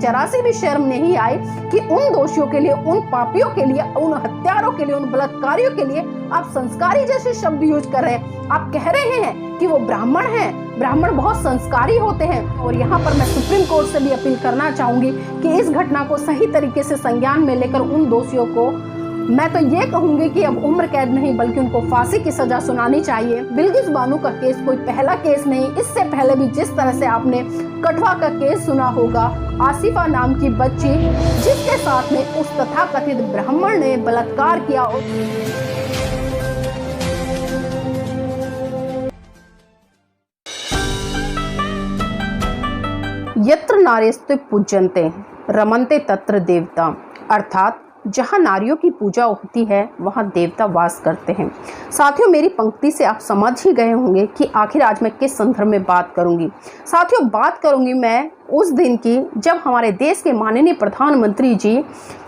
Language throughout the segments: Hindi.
जरा सी भी शर्म नहीं आई कि उन दोषियों के लिए, उन पापियों के लिए, उन हत्यारों के लिए, उन बलात्कारियों के लिए आप संस्कारी जैसे शब्द यूज कर रहे हैं। आप कह रहे हैं कि वो ब्राह्मण हैं, ब्राह्मण बहुत संस्कारी होते हैं। और यहाँ पर मैं सुप्रीम कोर्ट से भी अपील करना चाहूंगी कि इस घटना को सही तरीके से संज्ञान में लेकर उन दोषियों को, मैं तो ये कहूंगी कि अब उम्र कैद नहीं बल्कि उनको फांसी की सजा सुनानी चाहिए। बिल्किस बानो का केस कोई पहला केस नहीं, इससे पहले भी जिस तरह से आपने कठवा का केस सुना होगा, आसिफा नाम की बच्ची जिसके साथ में उस तथाकथित ब्राह्मण ने बलात्कार किया। यत्र नार्यस्ते पूज्यन्ते रमन्ते तत्र देवता, अर्थात जहाँ नारियों की पूजा होती है वहाँ देवता वास करते हैं। साथियों, मेरी पंक्ति से आप समझ ही गए होंगे कि आखिर आज मैं किस संदर्भ में बात करूंगी। साथियों, बात करूंगी मैं उस दिन की जब हमारे देश के माननीय प्रधानमंत्री जी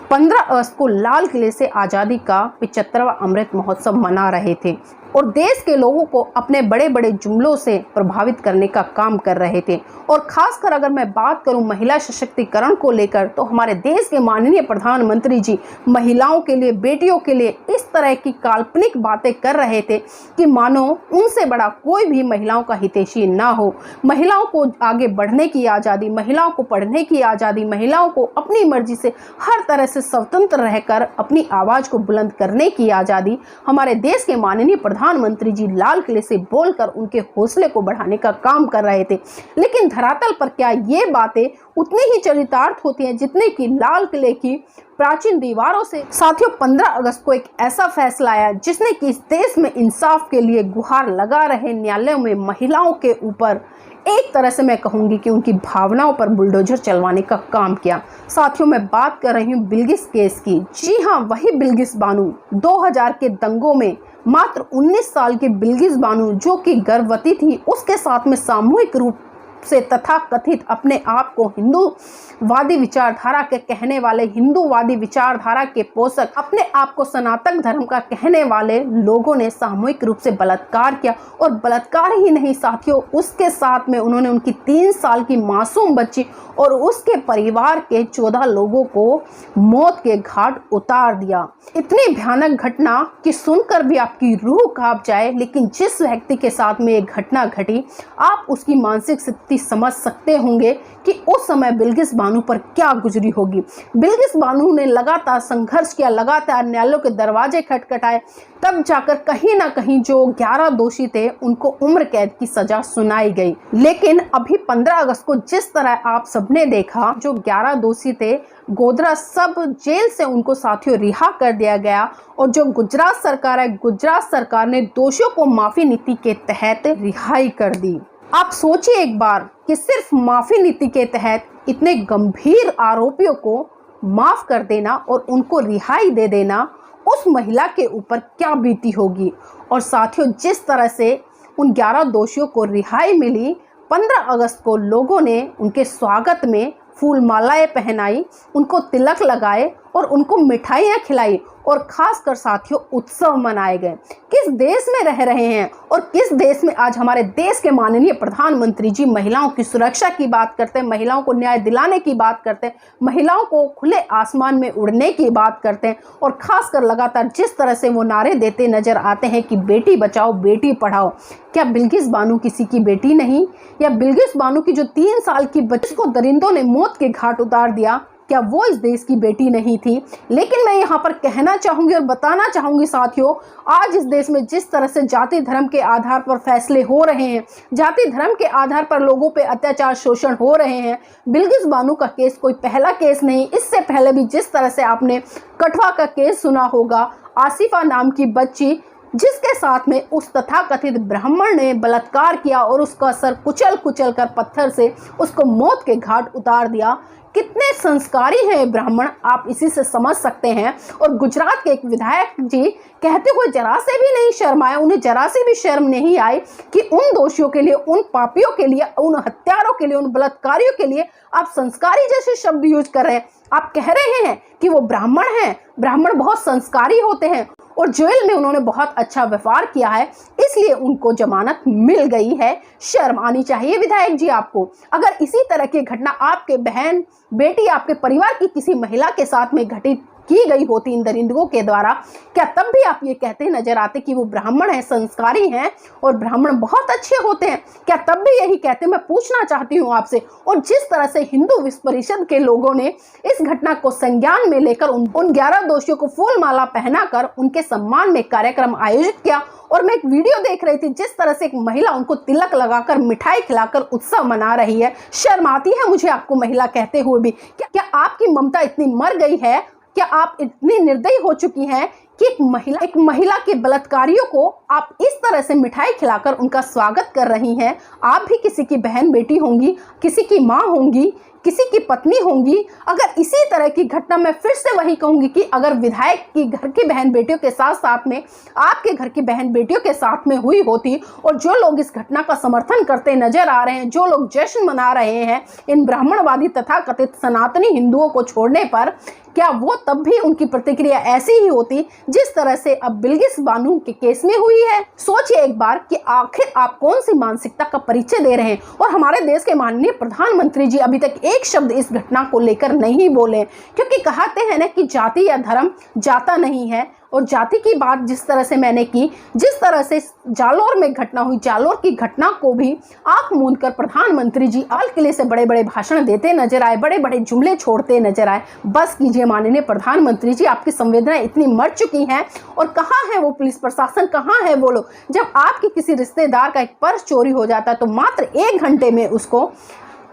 15 अगस्त को लाल किले से आज़ादी का 75वां अमृत महोत्सव मना रहे थे और देश के लोगों को अपने बड़े बड़े जुमलों से प्रभावित करने का काम कर रहे थे। और खासकर अगर मैं बात करूं महिला सशक्तिकरण को लेकर, तो हमारे देश के माननीय प्रधानमंत्री जी महिलाओं के लिए, बेटियों के लिए इस तरह की काल्पनिक बातें कर रहे थे कि मानो उनसे बड़ा कोई भी महिलाओं का हितैषी ना हो। महिलाओं को आगे बढ़ने की आज़ादी, महिलाओं को पढ़ने की आज़ादी, महिलाओं को अपनी मर्जी से हर तरह से स्वतंत्र रहकर अपनी आवाज़ को बुलंद करने की आज़ादी हमारे देश के माननीय प्रधानमंत्री जी लाल किले से बोलकर उनके हौसले को बढ़ाने का काम कर रहे थे। लेकिन धरातल पर क्या ये बातें उतनी ही चरितार्थ होती हैं जितने कि लाल किले की प्राचीन दीवारों से। साथियों, 15 अगस्त को एक ऐसा फैसला आया जिसने कि इस देश में इंसाफ के लिए गुहार लगा रहे न्यायालयों में महिलाओं के ऊपर एक तरह से मैं कहूंगी कि उनकी भावनाओं पर बुलडोजर चलवाने का काम किया। साथियों, मैं बात कर रही हूँ बिल्किस केस की। जी हाँ, वही बिल्किस बानो 2000 के दंगों में मात्र 19 साल की बिल्किस बानो जो कि गर्भवती थी, उसके साथ में सामूहिक रूप से तथाकथित अपने आप को हिंदूवादी विचारधारा के कहने वाले, हिंदूवादी विचारधारा के पोषक, अपने आप को सनातन धर्म का कहने वाले लोगों ने सामूहिक रूप से बलात्कार किया। और बलात्कार ही नहीं साथियों, उसके साथ में उन्होंने उनकी 3 साल की मासूम बच्ची और उसके परिवार के 14 लोगों को मौत के घाट उतार दिया। इतनी भयानक घटना कि सुनकर भी आपकी रूह कांप जाए। लेकिन जिस व्यक्ति के साथ में एक घटना घटी, आप उसकी मानसिक स्थिति समझ सकते होंगे कि उस समय बिल्किस बानो पर क्या गुजरी होगी। बिल्किस बानो ने लगातार संघर्ष किया, लगातार न्यायालयों के दरवाजे खटखटाए, तब जाकर कहीं ना कहीं जो 11 दोषी थे उनको उम्र कैद की सजा सुनाई गई। लेकिन अभी 15 अगस्त को जिस तरह आप सबने देखा, जो 11 दोषी थे गोधरा सब जेल से उनको साथियों रिहा कर दिया गया। और जो गुजरात सरकार है, गुजरात सरकार ने दोषियों को माफी नीति के तहत रिहाई कर दी। आप सोचिए एक बार कि सिर्फ माफी नीति के तहत इतने गंभीर आरोपियों को माफ कर देना और उनको रिहाई दे देना, उस महिला के ऊपर क्या बीती होगी। और साथियों, जिस तरह से उन 11 दोषियों को रिहाई मिली, 15 अगस्त को लोगों ने उनके स्वागत में फूल मालाएं पहनाई, उनको तिलक लगाए और उनको मिठाइयाँ खिलाई और खासकर साथियों उत्सव मनाए गए। किस देश में रह रहे हैं और किस देश में आज हमारे देश के माननीय प्रधानमंत्री जी महिलाओं की सुरक्षा की बात करते हैं, महिलाओं को न्याय दिलाने की बात करते हैं, महिलाओं को खुले आसमान में उड़ने की बात करते हैं। और खासकर लगातार जिस तरह से वो नारे देते नजर आते हैं कि बेटी बचाओ बेटी पढ़ाओ। क्या बिल्किस बानो किसी की बेटी नहीं? या बिल्किस बानो की जो 3 साल की बच्ची को दरिंदों ने मौत के घाट उतार दिया, क्या वो इस देश की बेटी नहीं थी? लेकिन मैं यहाँ पर कहना चाहूंगी और बताना चाहूंगी साथियों, आज इस देश में जिस तरह से जाति धर्म के आधार पर फैसले हो रहे हैं, जाति धर्म के आधार पर लोगों पे अत्याचार शोषण हो रहे हैं, बिल्किस बानो का केस कोई पहला केस नहीं। इससे पहले भी जिस तरह से आपने कठवा का केस सुना होगा, आसिफा नाम की बच्ची जिसके साथ में उस तथाकथित ब्राह्मण ने बलात्कार किया और उसका सर कुचल कुचल कर पत्थर से उसको मौत के घाट उतार दिया। कितने संस्कारी हैं ब्राह्मण, आप इसी से समझ सकते हैं। और गुजरात के एक विधायक जी कहते हुए जरा से भी नहीं शर्माए, उन्हें जरा से भी शर्म नहीं आई कि उन दोषियों के लिए, उन पापियों के लिए, उन हत्यारों के लिए, उन बलात्कारियों के लिए आप संस्कारी जैसे शब्द यूज कर रहे हैं। आप कह रहे हैं कि वो ब्राह्मण हैं, ब्राह्मण बहुत संस्कारी होते हैं। और जेल में उन्होंने बहुत अच्छा व्यवहार किया है, इसलिए उनको जमानत मिल गई है। शर्म आनी चाहिए विधायक जी आपको। अगर इसी तरह की घटना आपके बहन, बेटी, आपके परिवार की किसी महिला के साथ में घटित की गई होती इन दरिंदों के द्वारा, क्या तब भी आप ये कहते नजर आते कि वो ब्राह्मण हैं, संस्कारी हैं और ब्राह्मण बहुत अच्छे होते हैं? क्या तब भी यही कहते? मैं पूछना चाहती हूँ आपसे। और जिस तरह से हिंदू विश्व परिषद के लोगों ने इस घटना को संज्ञान में लेकर उन 11 दोषियों को फूल माला पहनाकर उनके सम्मान में कार्यक्रम आयोजित किया, और मैं एक वीडियो देख रही थी जिस तरह से एक महिला उनको तिलक लगाकर, मिठाई खिलाकर उत्सव मना रही है। शर्म आती है मुझे आपको महिला कहते हुए भी। क्या आपकी ममता इतनी मर गई है? क्या आप इतनी निर्दयी हो चुकी हैं कि एक महिला के बलात्कारियों को आप इस तरह से मिठाई खिलाकर उनका स्वागत कर रही हैं? आप भी किसी की बहन बेटी होंगी, किसी की माँ होंगी, किसी की पत्नी होंगी। अगर इसी तरह की घटना, मैं फिर से वही कहूंगी कि अगर विधायक की घर की बहन बेटियों के साथ साथ में आपके घर की बहन बेटियों के साथ में हुई होती, और जो लोग इस घटना का समर्थन करते नजर आ रहे हैं, जो लोग जश्न मना रहे हैं इन ब्राह्मणवादी तथा कथित सनातनी हिंदुओं को छोड़ने पर, क्या वो तब भी उनकी प्रतिक्रिया ऐसी ही होती जिस तरह से अब बिल्किस बानो के केस में हुई है? सोचिए एक बार कि आखिर आप कौन सी मानसिकता का परिचय दे रहे हैं। और हमारे देश के माननीय प्रधानमंत्री जी अभी तक एक शब्द इस घटना को लेकर नहीं बोले, क्योंकि कहते हैं ना कि जाति या धर्म जाता नहीं है। और जाति की बात जिस तरह से मैंने की, जिस तरह से जालोर में घटना हुई, जालोर की घटना को भी आंख मूंद कर प्रधानमंत्री जी लाल किले से बड़े बड़े भाषण देते नजर आए, बड़े बड़े जुमले छोड़ते नजर आए। बस कीजिए माननीय प्रधानमंत्री जी, आपकी संवेदनाएं इतनी मर चुकी हैं। और कहाँ है वो पुलिस प्रशासन, कहाँ है वो लोग? जब आपके किसी रिश्तेदार का एक पर्स चोरी हो जाता है तो मात्र 1 घंटे में उसको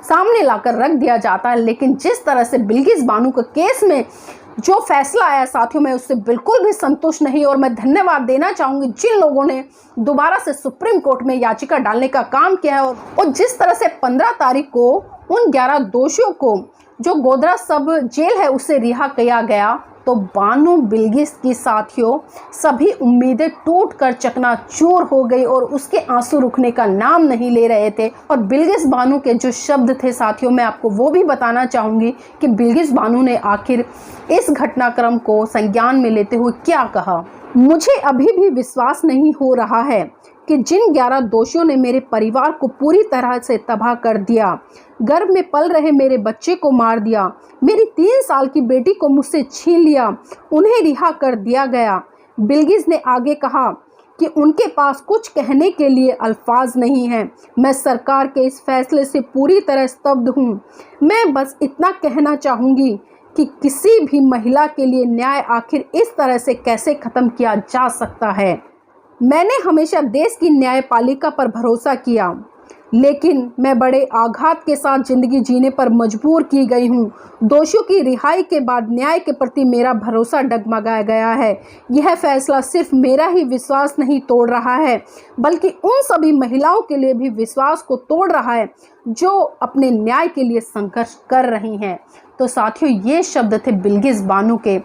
सामने लाकर रख दिया जाता है। लेकिन जिस तरह से बिल्किस बानो के केस में जो फैसला आया साथियों, मैं उससे बिल्कुल भी संतुष्ट नहीं। और मैं धन्यवाद देना चाहूंगी जिन लोगों ने दोबारा से सुप्रीम कोर्ट में याचिका डालने का काम किया है। और जिस तरह से 15 तारीख को उन 11 दोषियों को जो गोधरा सब जेल है उससे रिहा किया गया, तो बानो बिल्किस की साथियों सभी उम्मीदें टूटकर चकनाचूर हो गई और उसके आंसू रुकने का नाम नहीं ले रहे थे। और बिल्किस बानो के जो शब्द थे साथियों, मैं आपको वो भी बताना चाहूँगी कि बिल्किस बानो ने आखिर इस घटनाक्रम को संज्ञान में लेते हुए क्या कहा। मुझे अभी भी विश्वास नहीं हो रहा है कि जिन 11 दोषियों ने मेरे परिवार को पूरी तरह से तबाह कर दिया, गर्भ में पल रहे मेरे बच्चे को मार दिया, मेरी 3 साल की बेटी को मुझसे छीन लिया, उन्हें रिहा कर दिया गया। बिल्किस ने आगे कहा कि उनके पास कुछ कहने के लिए अल्फाज नहीं हैं। मैं सरकार के इस फैसले से पूरी तरह स्तब्ध हूँ। मैं बस इतना कहना चाहूँगी कि किसी भी महिला के लिए न्याय आखिर इस तरह से कैसे ख़त्म किया जा सकता है। मैंने हमेशा देश की न्यायपालिका पर भरोसा किया, लेकिन मैं बड़े आघात के साथ ज़िंदगी जीने पर मजबूर की गई हूँ। दोषियों की रिहाई के बाद न्याय के प्रति मेरा भरोसा डगमगाया गया है। यह फैसला सिर्फ मेरा ही विश्वास नहीं तोड़ रहा है, बल्कि उन सभी महिलाओं के लिए भी विश्वास को तोड़ रहा है जो अपने न्याय के लिए संघर्ष कर रही हैं। तो साथियों, ये शब्द थे बिल्किस बानो के।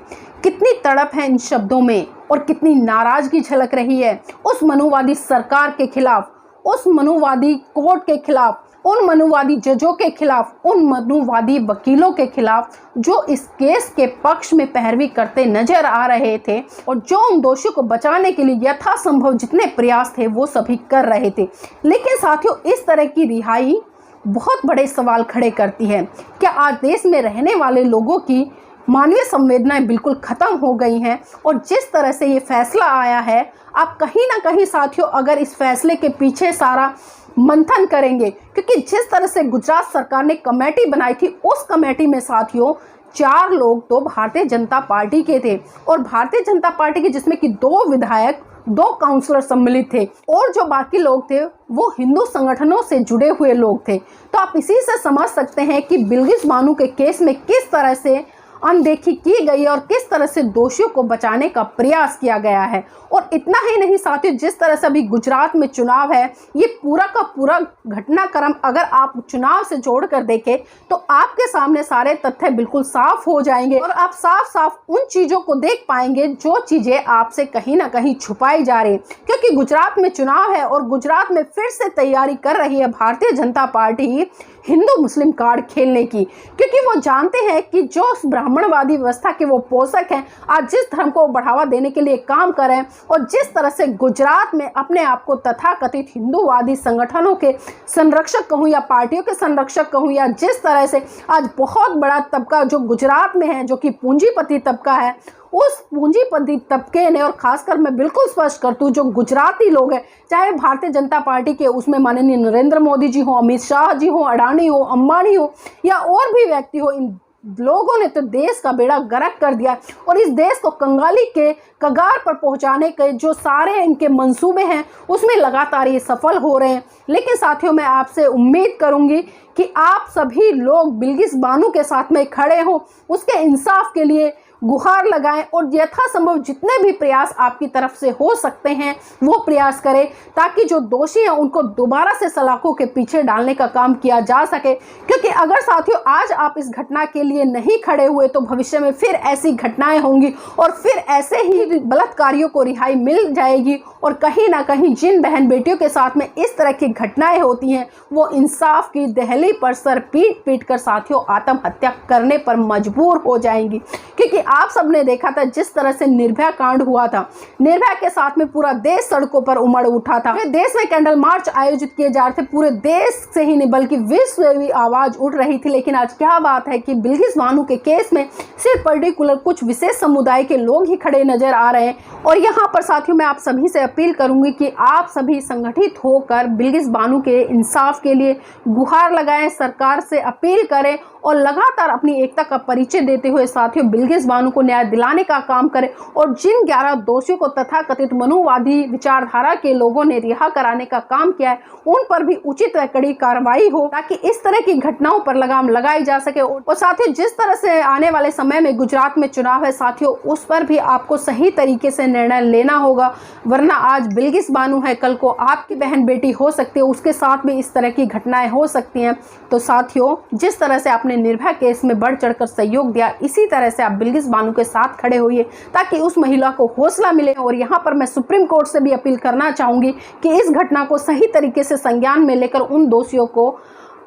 कितनी तड़प है इन शब्दों में और कितनी नाराज़गी झलक रही है उस मनुवादी सरकार के खिलाफ, उस मनुवादी कोर्ट के खिलाफ, उन मनुवादी जजों के खिलाफ, उन मनुवादी वकीलों के खिलाफ जो इस केस के पक्ष में पैरवी करते नजर आ रहे थे और जो उन दोषियों को बचाने के लिए यथासंभव जितने प्रयास थे वो सभी कर रहे थे। लेकिन साथियों, इस तरह की रिहाई बहुत बड़े सवाल खड़े करती है। क्या आज देश में रहने वाले लोगों की मानवीय संवेदनाएं बिल्कुल ख़त्म हो गई हैं? और जिस तरह से ये फैसला आया है, आप कहीं ना कहीं साथियों अगर इस फैसले के पीछे सारा मंथन करेंगे, क्योंकि जिस तरह से गुजरात सरकार ने कमेटी बनाई थी, उस कमेटी में साथियों 4 लोग तो भारतीय जनता पार्टी के थे, और भारतीय जनता पार्टी के जिसमें कि 2 विधायक, 2 काउंसलर सम्मिलित थे, और जो बाकी लोग थे वो हिंदू संगठनों से जुड़े हुए लोग थे। तो आप इसी से समझ सकते हैं कि बिल्किस बानो के केस में किस तरह से अनदेखी की गई और किस तरह से दोषियों को बचाने का प्रयास किया गया है। और इतना ही नहीं साथियों, जिस तरह से अभी गुजरात में चुनाव है, ये पूरा का पूरा घटनाक्रम अगर आप चुनाव से जोड़कर देखें तो आपके सामने सारे तथ्य बिल्कुल साफ हो जाएंगे और आप साफ साफ उन चीज़ों को देख पाएंगे जो चीज़ें आपसे कहीं ना कहीं छुपाई जा रही। क्योंकि गुजरात में चुनाव है और गुजरात में फिर से तैयारी कर रही है भारतीय जनता पार्टी हिंदू मुस्लिम कार्ड खेलने की, क्योंकि वो जानते हैं कि जो ब्राह्मणवादी व्यवस्था के वो पोषक हैं, आज जिस धर्म को बढ़ावा देने के लिए काम कर रहे हैं और जिस तरह से गुजरात में अपने आप को तथाकथित हिंदूवादी संगठनों के संरक्षक कहूँ या पार्टियों के संरक्षक कहूँ, या जिस तरह से आज बहुत बड़ा तबका जो गुजरात में है जो कि पूंजीपति तबका है, उस पूंजीपति तबके ने, और खासकर मैं बिल्कुल स्पष्ट कर दूं, जो गुजराती लोग हैं, चाहे भारतीय जनता पार्टी के उसमें माननीय नरेंद्र मोदी जी हो, अमित शाह जी हो, अडानी हो, अंबानी हो या और भी व्यक्ति हो, इन लोगों ने तो देश का बेड़ा गर्क कर दिया और इस देश को कंगाली के कगार पर पहुंचाने के जो सारे इनके मंसूबे हैं उसमें लगातार ये सफल हो रहे हैं। लेकिन साथियों, मैं आपसे उम्मीद करूंगी कि आप सभी लोग बिल्किस बानो के साथ में खड़े हों, उसके इंसाफ के लिए गुहार लगाएं और यथासंभव जितने भी प्रयास आपकी तरफ से हो सकते हैं वो प्रयास करें, ताकि जो दोषी हैं उनको दोबारा से सलाखों के पीछे डालने का काम किया जा सके। क्योंकि अगर साथियों आज आप इस घटना के लिए नहीं खड़े हुए तो भविष्य में फिर ऐसी घटनाएं होंगी और फिर ऐसे ही बलात्कारियों को रिहाई मिल जाएगी और कहीं ना कहीं जिन बहन बेटियों के साथ में इस तरह की घटनाएं होती हैं वो इंसाफ की दहली पर सर पीट पीट कर साथियों आत्महत्या करने पर मजबूर हो जाएंगी। क्योंकि आप सबने देखा था जिस तरह से निर्भया कांड हुआ था, निर्भया के साथ में पूरा देश सड़कों पर उमड़ उठा था, देश में कैंडल मार्च आयोजित किए जा रहे थे, पूरे देश से ही नहीं बल्कि विश्व में भी आवाज उठ रही थी। लेकिन आज क्या बात है कि बिल्किस बानो के केस में सिर्फ पर्टिकुलर कुछ विशेष समुदाय के लोग ही खड़े नजर आ रहे हैं। और यहाँ पर साथियों मैं आप सभी से अपील करूंगी कि आप सभी संगठित होकर बिल्किस बानो के इंसाफ के लिए गुहार लगाएं, सरकार से अपील करें और लगातार अपनी एकता का परिचय देते हुए साथियों बिल्किस बानो को न्याय दिलाने का काम करें और जिन 11 दोषियों को तथाकथित मनुवादी विचारधारा के लोगों ने रिहा कराने का काम किया है उन पर भी उचित व कड़ी कार्रवाई हो, ताकि इस तरह की घटनाओं पर लगाम लगाई जा सके। और साथियों जिस तरह से आने वाले समय में गुजरात में चुनाव है साथियों, उस पर भी आपको सही तरीके से निर्णय लेना होगा, वरना आज बिल्किस बानो है, कल को आपकी बहन बेटी हो सकती है, उसके साथ भी इस तरह की घटनाएं हो सकती हैं। तो साथियों जिस तरह से आपने निर्भया केस में बढ़ चढ़कर सहयोग दिया, इसी तरह से आप बिल्किस बानो के साथ खड़े होइए ताकि उस महिला को हौसला मिले। और यहाँ पर मैं सुप्रीम कोर्ट से भी अपील करना चाहूंगी कि इस घटना को सही तरीके से संज्ञान में लेकर उन दोषियों को,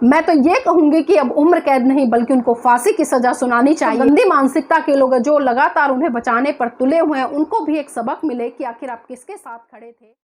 मैं तो ये कहूंगी कि अब उम्र कैद नहीं बल्कि उनको फांसी की सजा सुनानी चाहिए। गंदी मानसिकता के लोग जो लगातार उन्हें बचाने पर तुले हुए हैं उनको भी एक सबक मिले कि आखिर आप किसके साथ खड़े थे।